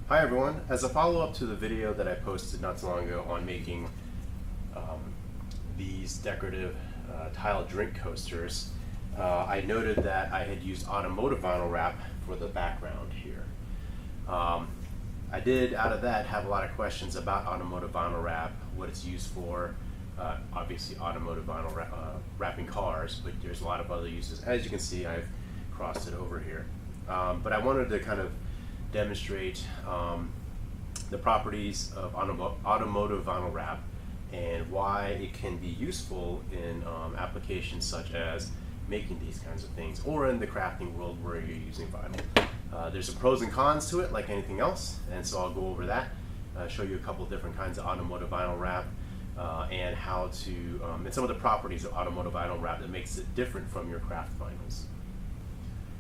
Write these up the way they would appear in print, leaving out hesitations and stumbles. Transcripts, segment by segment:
Hi everyone. As a follow-up to the video that I posted not too long ago on making these decorative tile drink coasters, I noted that I had used automotive vinyl wrap for the background here. I did, out of that, have a lot of questions about automotive vinyl wrap, what it's used for. Obviously automotive vinyl wrapping cars, but there's a lot of other uses. As you can see, I've crossed it over here. But I wanted to kind of demonstrate the properties of automotive vinyl wrap and why it can be useful in applications such as making these kinds of things, or in the crafting world where you're using vinyl. There's some pros and cons to it, like anything else, and so I'll go over that, show you a couple of different kinds of automotive vinyl wrap, and how to, and some of the properties of automotive vinyl wrap that makes it different from your craft vinyls.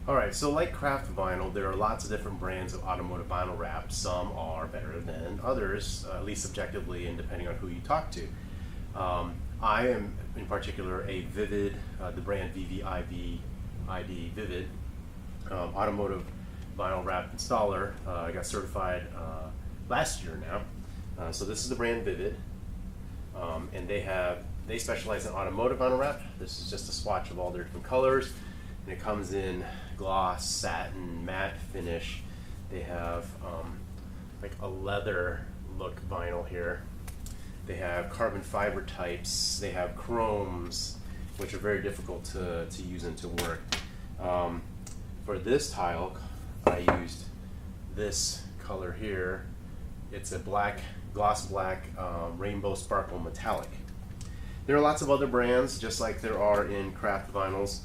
Alright, so like craft vinyl, there are lots of different brands of automotive vinyl wrap. Some are better than others, at least subjectively and depending on who you talk to. I am in particular a Vivid, the brand VVID, Vivid, automotive vinyl wrap installer. I got certified last year now. So this is the brand Vivid, and they specialize in automotive vinyl wrap. This is just a swatch of all their different colors. And it comes in gloss, satin, matte finish. They have like a leather look vinyl here. They have carbon fiber types. They have chromes, which are very difficult to use and to work. For this tile, I used this color here. It's a black, gloss black, rainbow sparkle metallic. There are lots of other brands, just like there are in craft vinyls.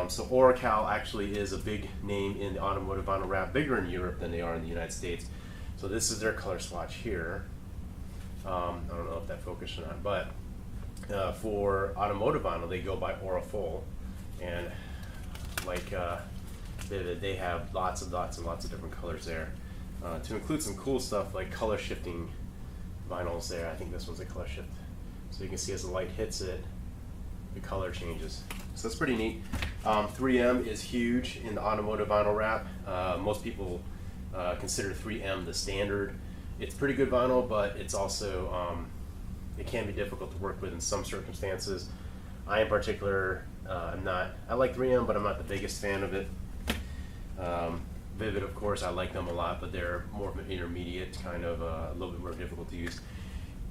So Oracal actually is a big name in the automotive vinyl wrap, bigger in Europe than they are in the United States. So this is their color swatch here. I don't know if that focused or not, but for automotive vinyl, they go by Orafol, and like Vivid, they have lots and lots of different colors there, to include some cool stuff like color shifting vinyls there. I think this one's a color shift, so you can see as the light hits it, the color changes. So that's pretty neat. 3M is huge in the automotive vinyl wrap. Most people consider 3M the standard. It's pretty good vinyl, but it's also, it can be difficult to work with in some circumstances. I in particular, I like 3M, but I'm not the biggest fan of it. Vivid, of course, I like them a lot, but they're more of an intermediate, kind of a little bit more difficult to use.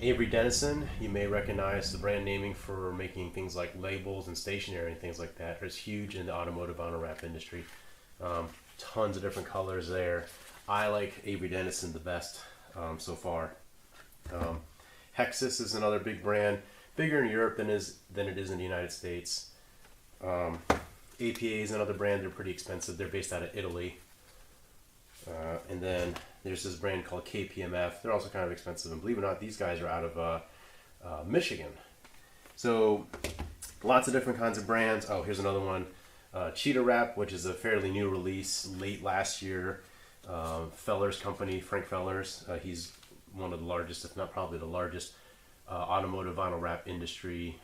Avery Dennison, you may recognize the brand naming for making things like labels and stationery and things like that. It's huge in the automotive vinyl wrap industry. Tons of different colors there. I like Avery Dennison the best so far. Hexus is another big brand, bigger in Europe than it is in the United States. APA is another brand. They're pretty expensive. They're based out of Italy. And then there's this brand called KPMF. They're also kind of expensive, and believe it or not, these guys are out of Michigan. So lots of different kinds of brands. Oh, here's another one, Cheetah Wrap, which is a fairly new release, late last year. Fellers company, Frank Fellers. He's one of the largest, if not probably the largest, automotive vinyl wrap industry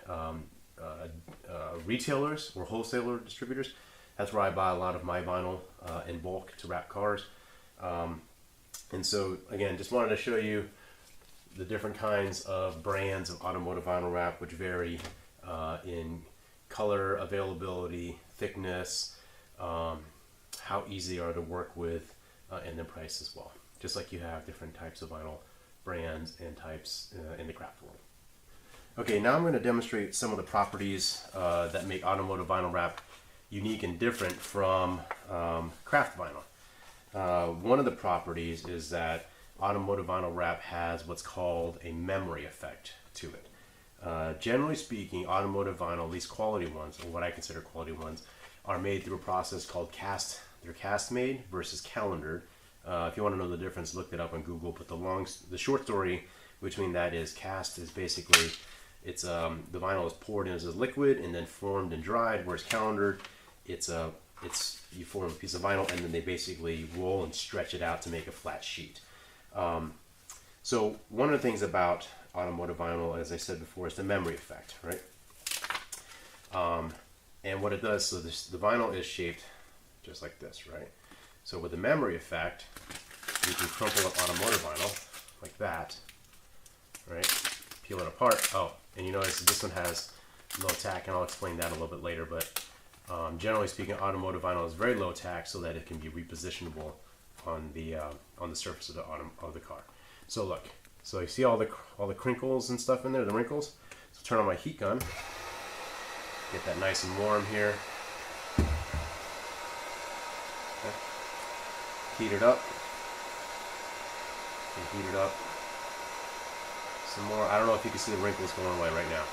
retailers or wholesaler distributors. That's where I buy a lot of my vinyl in bulk to wrap cars. And so again, just wanted to show you the different kinds of brands of automotive vinyl wrap, which vary in color, availability, thickness, how easy they are to work with, and then price as well. Just like you have different types of vinyl brands and types in the craft world. Okay, now I'm going to demonstrate some of the properties that make automotive vinyl wrap unique and different from craft vinyl. One of the properties is that automotive vinyl wrap has what's called a memory effect to it. Generally speaking, automotive vinyl, at least quality ones, or what I consider quality ones, are made through a process called cast. They're cast made versus calendared. If you want to know the difference, look it up on Google. But the short story between that is cast is basically it's the vinyl is poured in as a liquid and then formed and dried, whereas calendared, you form a piece of vinyl and then they basically roll and stretch it out to make a flat sheet. So one of the things about automotive vinyl, as I said before, is the memory effect, right? And what it does, so the vinyl is shaped just like this, right? So with the memory effect, you can crumple up automotive vinyl like that, right? Peel it apart. Oh, and you notice this one has low tack, and I'll explain that a little bit later, but generally speaking, automotive vinyl is very low tack so that it can be repositionable on the surface of the car. So look, so you see all the crinkles and stuff in there, the wrinkles. So turn on my heat gun, get that nice and warm here. Okay. Heat it up. And heat it up some more. I don't know if you can see the wrinkles going away right now.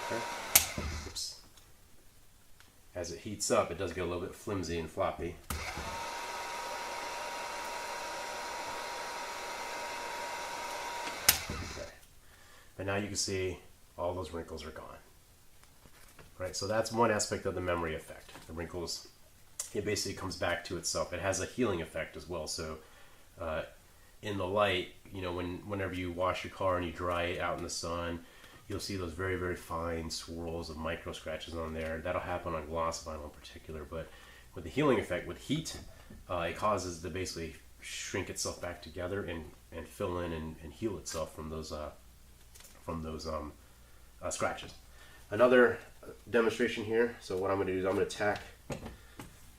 Okay. Oops. As it heats up, it does get a little bit flimsy and floppy. Okay. But now you can see all those wrinkles are gone. Right, so that's one aspect of the memory effect. The wrinkles, it basically comes back to itself. It has a healing effect as well. So in the light, you know, whenever you wash your car and you dry it out in the sun, you'll see those very, very fine swirls of micro scratches on there. That'll happen on gloss vinyl in particular. But with the healing effect, with heat, it causes to basically shrink itself back together and fill in and heal itself from those scratches. Another demonstration here. So what I'm going to do is I'm going to tack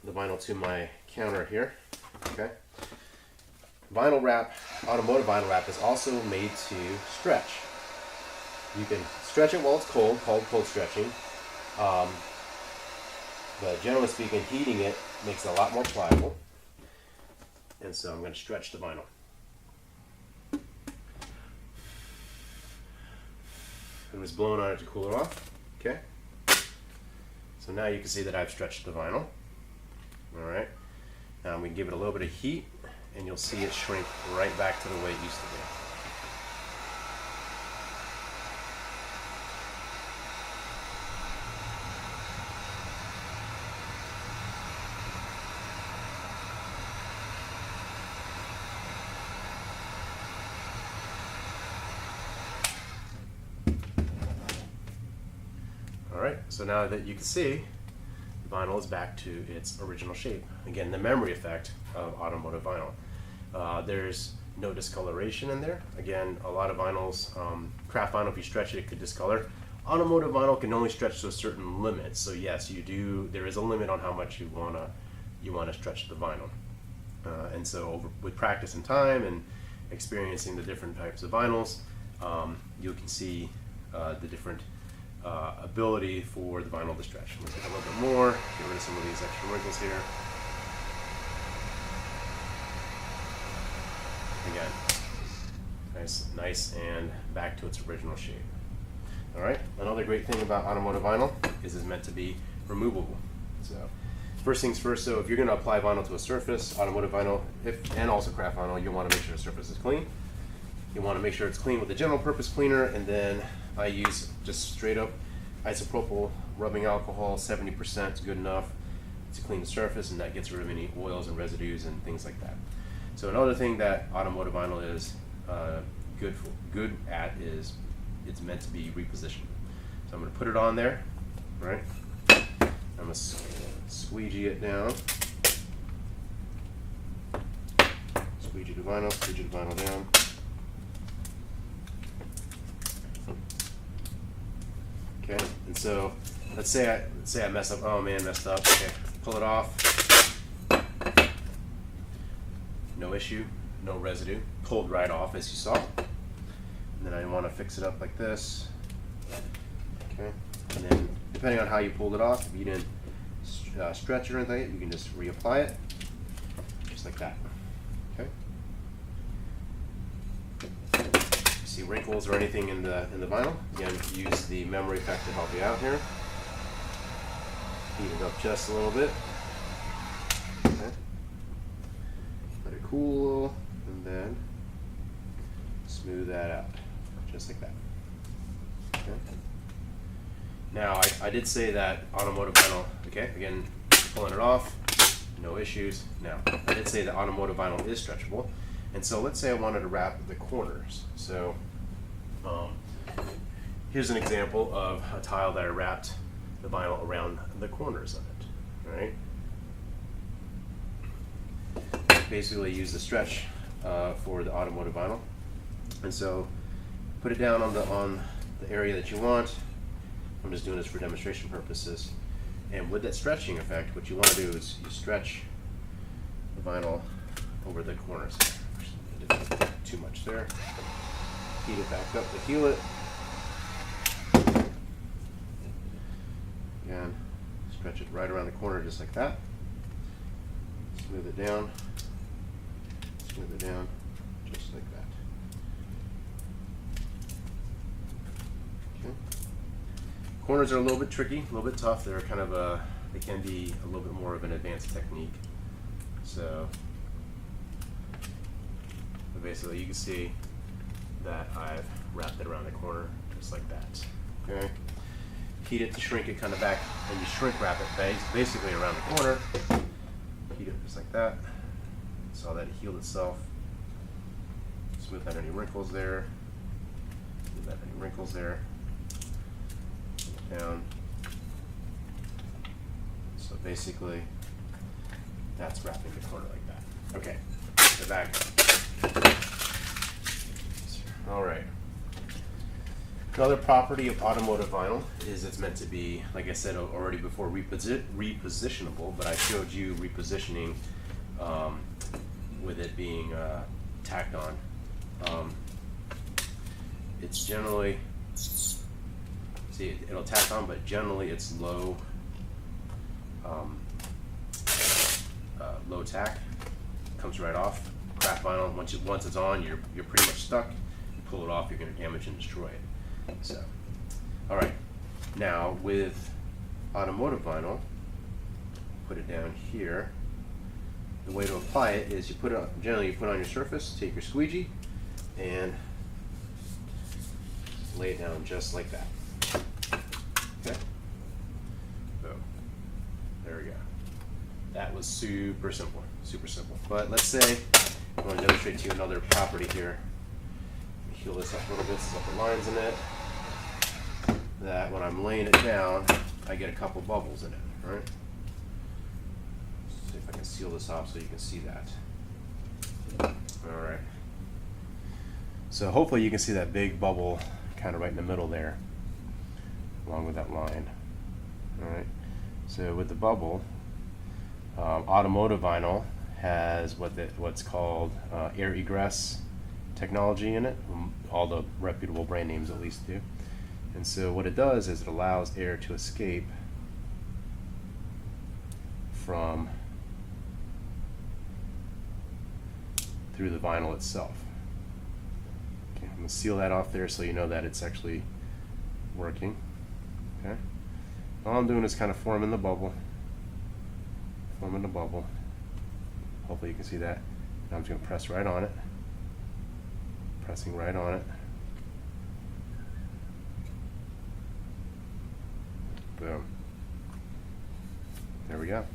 the vinyl to my counter here. Okay. Vinyl wrap, automotive vinyl wrap, is also made to stretch. You can stretch it while it's cold, called cold stretching. But generally speaking, heating it makes it a lot more pliable. And so I'm going to stretch the vinyl. It was blowing on it to cool it off. Okay. So now you can see that I've stretched the vinyl. All right. Now we can give it a little bit of heat, and you'll see it shrink right back to the way it used to be. Alright, so now that you can see, the vinyl is back to its original shape. Again, the memory effect of automotive vinyl. There's no discoloration in there. Again, a lot of vinyls, craft vinyl, if you stretch it, it could discolor. Automotive vinyl can only stretch to a certain limit. So yes, there is a limit on how much you wanna stretch the vinyl. And so with practice and time and experiencing the different types of vinyls, you can see the different ability for the vinyl to stretch. Let's take a little bit more, get rid of some of these extra wrinkles here. Again, nice and back to its original shape. All right, another great thing about automotive vinyl is it's meant to be removable. So first things first, so if you're going to apply vinyl to a surface, automotive vinyl, and also craft vinyl, you want to make sure the surface is clean. You want to make sure it's clean with a general purpose cleaner, and then I use just straight up isopropyl rubbing alcohol. 70% is good enough to clean the surface, and that gets rid of any oils and residues and things like that. So another thing that automotive vinyl is good at is it's meant to be repositioned. So I'm going to put it on there, right? I'm going to squeegee it down. Squeegee the vinyl down. Okay, and so let's say I mess up. Oh man, messed up. Okay, pull it off. No issue, no residue. Pulled right off, as you saw. And then I want to fix it up like this. Okay, and then depending on how you pulled it off, if you didn't stretch or anything, you can just reapply it, just like that. Okay. See wrinkles or anything in the vinyl, again, use the memory effect to help you out here. Heat it up just a little bit. Okay. Let it cool, and then smooth that out, just like that. Okay. Now, I did say that automotive vinyl, okay, again, pulling it off, no issues. Now, I did say that automotive vinyl is stretchable, and so let's say I wanted to wrap the corners. So, here's an example of a tile that I wrapped the vinyl around the corners of it, all right? basically use the stretch for the automotive vinyl. And so put it down on the area that you want. I'm just doing this for demonstration purposes. And with that stretching effect, what you want to do is you stretch the vinyl over the corners. Didn't put too much there. Heat it back up to heal it. Again, stretch it right around the corner just like that. Smooth it down. Smooth it down just like that. Okay. Corners are a little bit tricky, a little bit tough. They're kind of they can be a little bit more of an advanced technique. So basically you can see that I've wrapped it around the corner just like that. Okay. Heat it to shrink it kind of back, and you shrink wrap it basically around the corner. Heat it just like that. Saw that it healed itself. Smooth out any wrinkles there. Smooth out any wrinkles there. Down. So basically, that's wrapping the corner like that. Okay, get back. All right. Another property of automotive vinyl is it's meant to be, like I said already before, repositionable, but I showed you repositioning with it being tacked on. It's generally, see, it'll tack on, but generally it's low low tack. Comes right off. Craft vinyl, once it's on, you're pretty much stuck. You pull it off, you're going to damage and destroy it. So, all right. Now with automotive vinyl, put it down here. The way to apply it is you put it on, generally you put it on your surface, take your squeegee, and lay it down just like that. Okay. Boom. There we go. That was super simple. Super simple. But let's say I want to demonstrate to you another property here. Let me heal this up a little bit. There's some lines in it. That when I'm laying it down, I get a couple bubbles in it. All right. See if I can seal this off so you can see that. All right. So hopefully you can see that big bubble kind of right in the middle there, along with that line. All right. So with the bubble, automotive vinyl has what's called air egress technology in it. All the reputable brand names at least do. And so what it does is it allows air to escape from through the vinyl itself. Okay, I'm going to seal that off there so you know that it's actually working. Okay. All I'm doing is kind of forming the bubble. Forming the bubble. Hopefully you can see that. Now I'm just going to press right on it. Pressing right on it. Boom. There we go.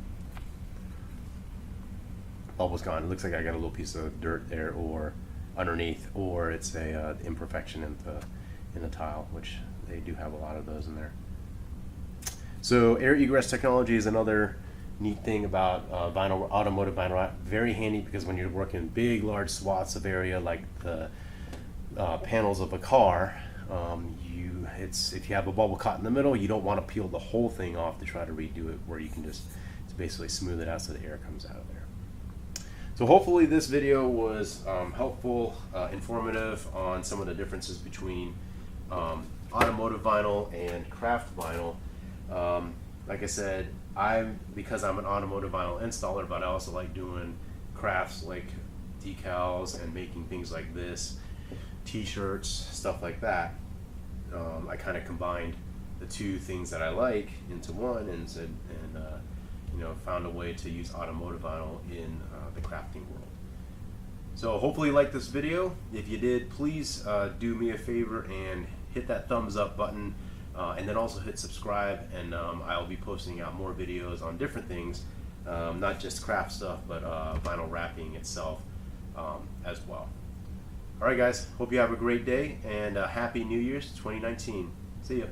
Bubble's gone. It looks like I got a little piece of dirt there, or underneath, or it's a imperfection in the tile, which they do have a lot of those in there. So air egress technology is another neat thing about automotive vinyl wrap. Very handy because when you're working big, large swaths of area like the panels of a car, if you have a bubble caught in the middle, you don't want to peel the whole thing off to try to redo it, where you can just basically smooth it out so the air comes out of there. So hopefully this video was helpful, informative on some of the differences between automotive vinyl and craft vinyl. Like I said, because I'm an automotive vinyl installer, but I also like doing crafts like decals and making things like this, t-shirts, stuff like that. I kind of combined the two things that I like into one, and found a way to use automotive vinyl in the crafting world. So hopefully you liked this video. If you did, please do me a favor and hit that thumbs up button, and then also hit subscribe, and I'll be posting out more videos on different things, not just craft stuff, but vinyl wrapping itself as well. All right, guys, hope you have a great day, and Happy New Year's 2019. See ya.